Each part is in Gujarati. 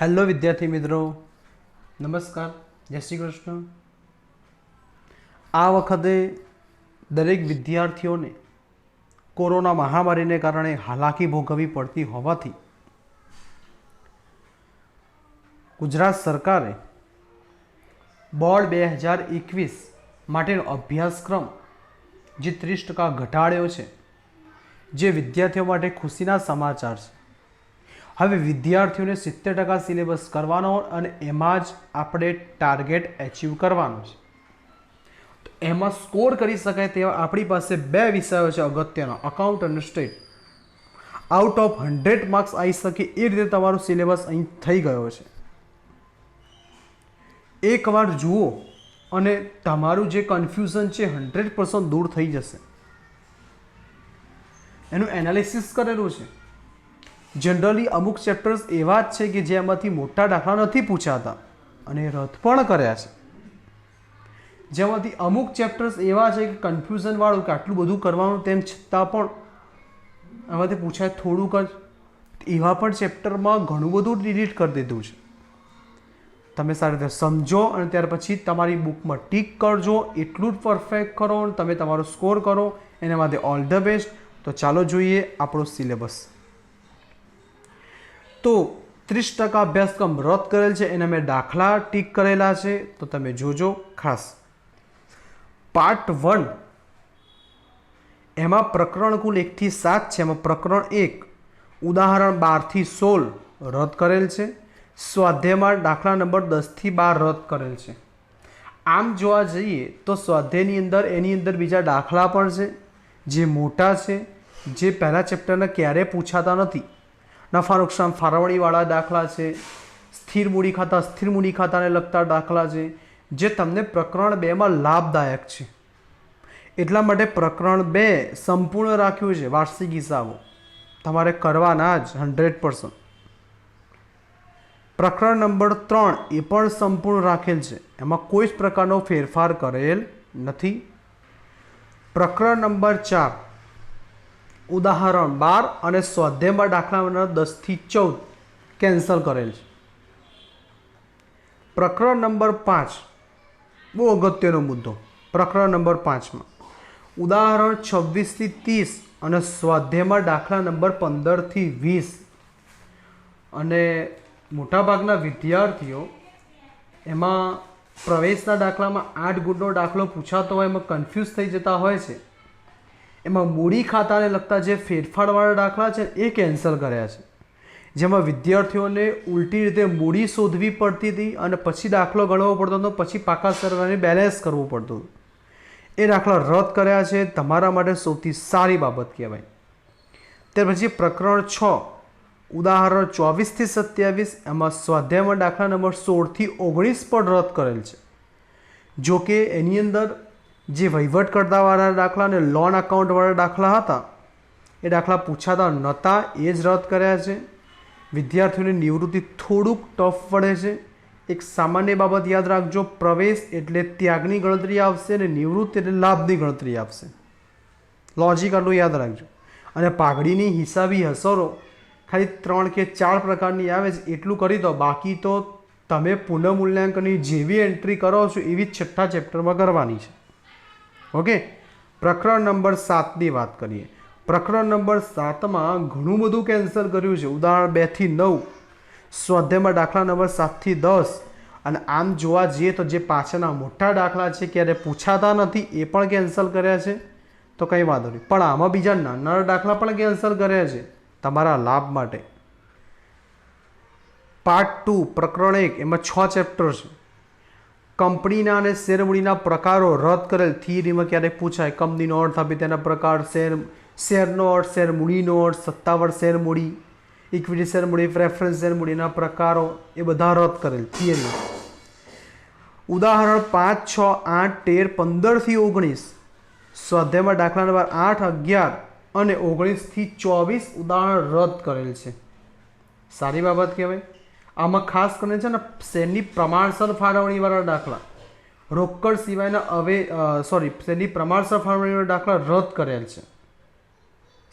હેલો વિદ્યાર્થી મિત્રો, નમસ્કાર, જય શ્રી કૃષ્ણ। આ વખતે દરેક વિદ્યાર્થીઓને કોરોના મહામારીને કારણે હાલાકી ભોગવવી પડતી હોવાથી ગુજરાત સરકારે બોર્ડ 2021 માટેનો અભ્યાસક્રમ જે 30% ઘટાડ્યો છે, જે વિદ્યાર્થીઓ માટે ખુશીના સમાચાર છે। હવે વિદ્યાર્થીઓને 70% સિલેબસ કરવાનો અને એમાં જ આપણે ટાર્ગેટ એચીવ કરવાનો છે। તો એમાં સ્કોર કરી શકાય તેવા આપણી પાસે બે વિષયો છે અગત્યના, અકાઉન્ટ અને સ્ટેટ। આઉટ ઓફ 100 માર્ક્સ આવી શકે એ રીતે તમારો સિલેબસ અહીં થઈ ગયો છે। એકવાર જુઓ અને તમારું જે કન્ફ્યુઝન છે 100% દૂર થઈ જશે। એનું એનાલિસિસ કરેલું છે। જનરલી અમુક ચેપ્ટર્સ એવા જ છે કે જેમાંથી મોટા દાખલા નથી પૂછાતા અને રદ પણ કર્યા છે। જેમાંથી અમુક ચેપ્ટર્સ એવા છે કે કન્ફ્યુઝનવાળું કે આટલું બધું કરવાનું તેમ છતાં પણ એમાંથી પૂછાય થોડુંક જ, એવા પણ ચેપ્ટરમાં ઘણું બધું ડિલીટ કરી દીધું છે। તમે સારી રીતે સમજો અને ત્યાર પછી તમારી બુકમાં ટીક કરજો, એટલું જ પરફેક્ટ કરો અને તમે તમારો સ્કોર કરો। એના માટે ઓલ ધ બેસ્ટ। તો ચાલો જોઈએ આપણો સિલેબસ। તો 30% અભ્યાસક્રમ રદ કરેલ છે, એના મેં દાખલા ટીક કરેલા છે, તો તમે જોજો ખાસ। પાર્ટ 1 એમાં પ્રકરણ કુલ 1 થી 7 છે। એમાં પ્રકરણ 1 ઉદાહરણ 12 થી 16 રદ કરેલ છે। સ્વાધ્યાયમાં દાખલા નંબર 10 થી 12 રદ કરેલ છે। આમ જોવા જઈએ તો સ્વાધ્યાયની અંદર એની અંદર બીજા દાખલા પણ છે જે મોટા છે, જે પહેલા ચેપ્ટરના ક્યારેય પૂછાતા નથી। નફા નુકસાન ફાળવણીવાળા દાખલા છે, સ્થિર મૂડી ખાતા અસ્થિર મૂડી ખાતાને લગતા દાખલા છે, જે તમને પ્રકરણ 2માં લાભદાયક છે। એટલા માટે પ્રકરણ 2 સંપૂર્ણ રાખ્યું છે। વાર્ષિક હિસાબો તમારે કરવાના જ 100%। પ્રકરણ નંબર 3 એ પણ સંપૂર્ણ રાખેલ છે, એમાં કોઈ જ પ્રકારનો ફેરફાર કરેલ નથી। પ્રકરણ નંબર 4 ઉદાહરણ 12 અને સ્વાધ્યાયમાં દાખલા નંબર 10 થી 14 કેન્સલ કરેલ છે। પ્રકરણ નંબર 5 બહુ અગત્યનો મુદ્દો, પ્રકરણ નંબર 5માં ઉદાહરણ 26 થી 30 અને સ્વાધ્યાયમાં દાખલા નંબર 15 થી 20। અને મોટાભાગના વિદ્યાર્થીઓ એમાં પ્રવેશના દાખલામાં 8 ગુણનો દાખલો પૂછાતો હોય એમાં કન્ફ્યુઝ થઈ જતા હોય છે। એમાં મૂડી ખાતાને લગતા જે ફેરફારવાળા દાખલા છે એ કેન્સલ કર્યા છે, જેમાં વિદ્યાર્થીઓને ઉલટી રીતે મૂડી શોધવી પડતી હતી અને પછી દાખલો ગણવો પડતો હતો, પછી પાકા સરવાળાને બેલેન્સ કરવું પડતું હતું। એ દાખલા રદ કર્યા છે, તમારા માટે સૌથી સારી બાબત કહેવાય। ત્યાર પછી પ્રકરણ 6 ઉદાહરણ 24 થી 27 એમાં સ્વાધ્યાયમાં દાખલા નંબર 16 થી 19 પણ રદ કરેલ છે। જો કે એની અંદર જે વહીવટ કરતાવાળા દાખલા અને લોન અકાઉન્ટવાળા દાખલા હતા એ દાખલા પૂછાતા નહોતા, એ જ રદ કર્યા છે। વિદ્યાર્થીઓની નિવૃત્તિ થોડુંક ટફ પડે છે। એક સામાન્ય બાબત યાદ રાખજો, પ્રવેશ એટલે ત્યાગની ગણતરી આવશે અને નિવૃત્તિ એટલે લાભની ગણતરી આવશે। લોજિક આટલું યાદ રાખજો। અને પાઘડીની હિસાબી અસરો ખાલી 3 કે 4 પ્રકારની આવે છે, એટલું કરી દો, બાકી તો તમે પુનઃમૂલ્યાંકનની જેવી એન્ટ્રી કરો છો એવી જ છઠ્ઠા ચેપ્ટરમાં કરવાની છે। ઓકે, પ્રકરણ નંબર 7ની વાત કરીએ। પ્રકરણ નંબર 7માં ઘણું બધું કેન્સલ કર્યું છે। ઉદાહરણ 2 થી 9, સ્વાધ્યાયમાં દાખલા નંબર 7 થી 10। અને આમ જોવા જઈએ તો જે પાછળના મોટા દાખલા છે ક્યારે પૂછાતા નથી એ પણ કેન્સલ કર્યા છે, તો કંઈ વાંધો નહીં। પણ આમાં બીજા નાના દાખલા પણ કેન્સલ કર્યા છે તમારા લાભ માટે। પાર્ટ 2 પ્રકરણ 1 એમાં 6 ચેપ્ટર છે। કંપનીના અને શેરમૂડીના પ્રકારો રદ કરેલ, થિયરીમાં ક્યારેક પૂછાય, કંપનીનો અર્થ આપી તેના પ્રકાર, શેરનો અર્થ, શેરમૂડીનો અર્થ, સત્તાવાર શેરમૂડી, ઇક્વિટી શેરમૂડી, પ્રેફરન્સ શેરમૂડીના પ્રકારો એ બધા રદ કરેલ થિયરી। ઉદાહરણ 5, 6, 8, 13, 15 થી 19 સ્વાધ્યાયમાં દાખલા નંબર 8, 11 અને 19 થી 24 ઉદાહરણ રદ કરેલ છે। સારી બાબત કહેવાય। આમાં ખાસ કરીને છે ને શેરની પ્રમાણસર ફાળવણીવાળા દાખલા, રોકડ સિવાયના શેરની પ્રમાણસર ફાળવણીવાળા દાખલા રદ કરેલ છે।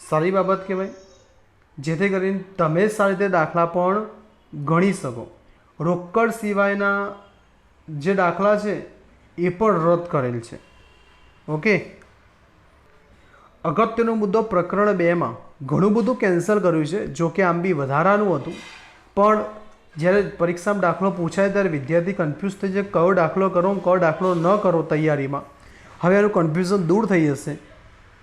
સારી બાબત કહેવાય, જેથી કરીને તમે સારી રીતે દાખલા પણ ગણી શકો। રોકડ સિવાયના જે દાખલા છે એ પણ રદ કરેલ છે. ઓકે, અગત્યનો મુદ્દો પ્રકરણ 2માં ઘણું બધું કેન્સલ કર્યું છે. જો કે આમ બી વધારાનું હતું, પણ જ્યારે પરીક્ષામાં દાખલો પૂછાય ત્યારે વિદ્યાર્થી કન્ફ્યુઝ થઈ જાય કયો દાખલો કરો કયો દાખલો ન કરો તૈયારીમાં. હવે એનું કન્ફ્યુઝન દૂર થઈ જશે.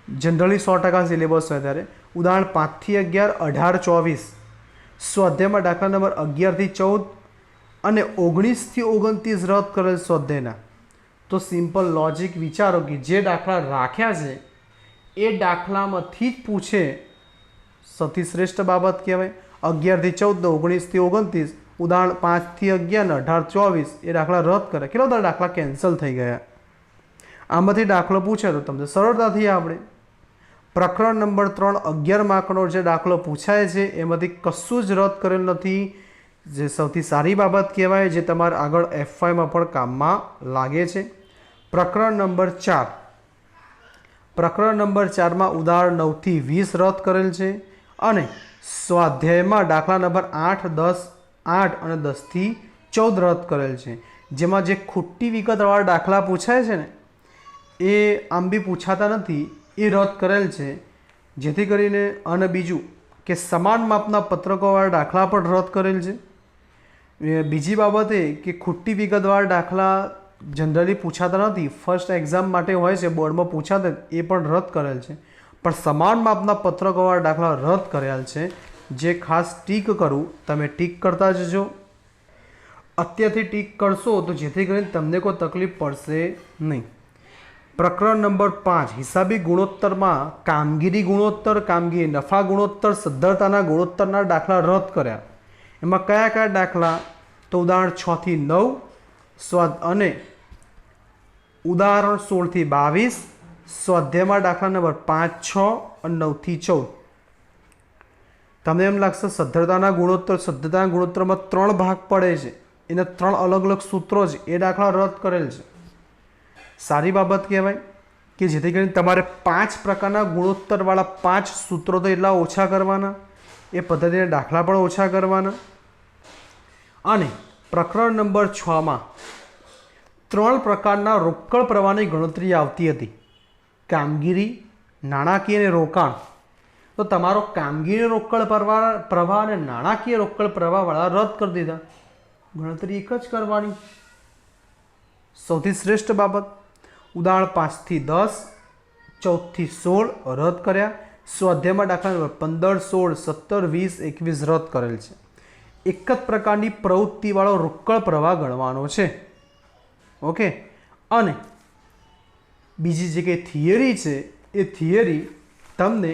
જનરલી 100% સિલેબસ હોય ત્યારે ઉદાહરણ 5 થી 11, 18, 24 સ્વાધ્યાયમાં દાખલા નંબર 11 થી 14 અને 19 થી 29 રદ કરેલ સ્વાધ્યાયના. તો સિમ્પલ લોજિક વિચારો કે જે દાખલા રાખ્યા છે એ દાખલામાંથી જ પૂછે, સૌથી શ્રેષ્ઠ બાબત કહેવાય. 11 થી 14, 19 થી 29, ઉદાહરણ 5 થી 11, 18, 24 એ દાખલા રદ કરે. કેટલા બધા દાખલા કેન્સલ થઈ ગયા. આમાંથી દાખલો પૂછે તો તમને સરળતાથી આવડે. પ્રકરણ નંબર 3 11 માર્કનો જે દાખલો પૂછાય છે એમાંથી કશું જ રદ કરેલ નથી, જે સૌથી સારી બાબત કહેવાય, જે તમારે આગળ F5માં પણ કામમાં લાગે છે. પ્રકરણ નંબર 4, પ્રકરણ નંબર 4માં ઉદાહરણ 9 થી 20 રદ કરેલ છે અને સ્વાધ્યાયમાં દાખલા નંબર 8, 10, 8 અને 10 થી 14 રદ કરેલ છે. જેમાં જે ખોટી વિગતવાળા દાખલા પૂછાય છે ને એ આમ બી પૂછાતા નથી, એ રદ કરેલ છે. જેથી કરીને અને બીજું કે સમાન માપના પત્રકોવાળા દાખલા પણ રદ કરેલ છે. બીજી બાબત એ કે ખોટી વિગતવાળા દાખલા જનરલી પૂછાતા નથી, ફર્સ્ટ એક્ઝામ માટે હોય છે, બોર્ડમાં પૂછાતા, એ પણ રદ કરેલ છે. પણ સમાન માપના પત્રકોવાળા દાખલા રદ કરેલ છે, જે ખાસ ટીક કરું, તમે ટીક કરતા જજો. અત્યારથી ટીક કરશો તો જેથી કરીને તમને કોઈ તકલીફ પડશે નહીં. પ્રકરણ નંબર 5 હિસાબી ગુણોત્તરમાં કામગીરી ગુણોત્તર, કામગીરી નફા ગુણોત્તર, સદ્ધરતાના ગુણોત્તરના દાખલા રદ કર્યા. એમાં કયા કયા દાખલા? તો ઉદાહરણ 6 થી 9 અને ઉદાહરણ 16 થી 22, સ્વાધ્યાયમાં દાખલા નંબર 5, 6 અને 9 થી 14. તમને એમ લાગશે સદ્ધરતાના ગુણોત્તર, સદ્ધરતાના ગુણોત્તરમાં 3 ભાગ પડે છે, એના 3 અલગ અલગ સૂત્રો છે, એ દાખલા રદ કરેલ છે. સારી બાબત કહેવાય કે જેથી કરીને તમારે 5 પ્રકારના ગુણોત્તરવાળા 5 સૂત્રો તો એટલા ઓછા કરવાના, એ પદ્ધતિના દાખલા પણ ઓછા કરવાના. અને પ્રકરણ નંબર 6માં 3 પ્રકારના રોકડ પ્રવાહની ગણતરી આવતી હતી, કામગીરી, નાણાકીય અને રોકાણ. તો તમારો કામગીરી રોકડ પ્રવાહ અને નાણાકીય રોકડ પ્રવાહવાળા રદ કરી દીધા. ગણતરી એક જ કરવાની, સૌથી શ્રેષ્ઠ બાબત. ઉદાહરણ 5 થી 10, 14 થી 16 રદ કર્યા. સ્વાધ્યાયમાં દાખલા નંબર 15, 16, 17, 20, 21 રદ કરેલ છે. એક જ પ્રકારની પ્રવૃત્તિવાળો રોકડ પ્રવાહ ગણવાનો છે. ઓકે, અને બીજી જે કંઈ થિયરી છે એ થિયરી તમને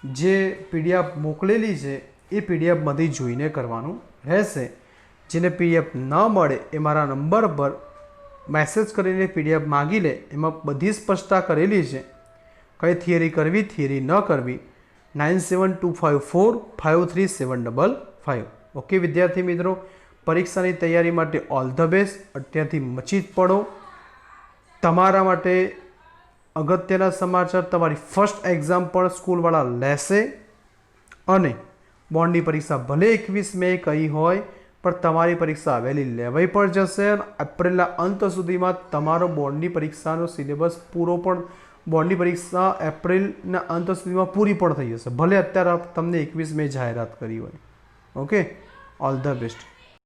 જે PDF મોકલેલી છે એ PDFમાંથી જોઈને કરવાનું રહેશે. જેને PDF ન મળે એ મારા નંબર પર મેસેજ કરીને PDF માગી લે. એમાં બધી સ્પષ્ટતા કરેલી છે, કઈ થિયરી કરવી, થિયરી ન કરવી. 9725453755. ઓકે વિદ્યાર્થી મિત્રો, પરીક્ષાની તૈયારી માટે ઓલ ધ બેસ્ટ. અત્યારથી મચી જ પડો. તમારા માટે અગત્યના સમાચાર, તમારી ફર્સ્ટ એક્ઝામ પણ સ્કૂલવાળા લેશે અને બોર્ડની પરીક્ષા ભલે 21 મે કહી હોય પણ તમારી પરીક્ષા વહેલી લેવાઈ પણ જશે. એપ્રિલના અંત સુધીમાં તમારો બોર્ડની પરીક્ષાનો સિલેબસ પૂરો પણ, બોર્ડની પરીક્ષા એપ્રિલના અંત સુધીમાં પૂરી પણ થઈ જશે, ભલે અત્યારે તમને 21 મે જાહેરાત કરી હોય. Okay, all the best.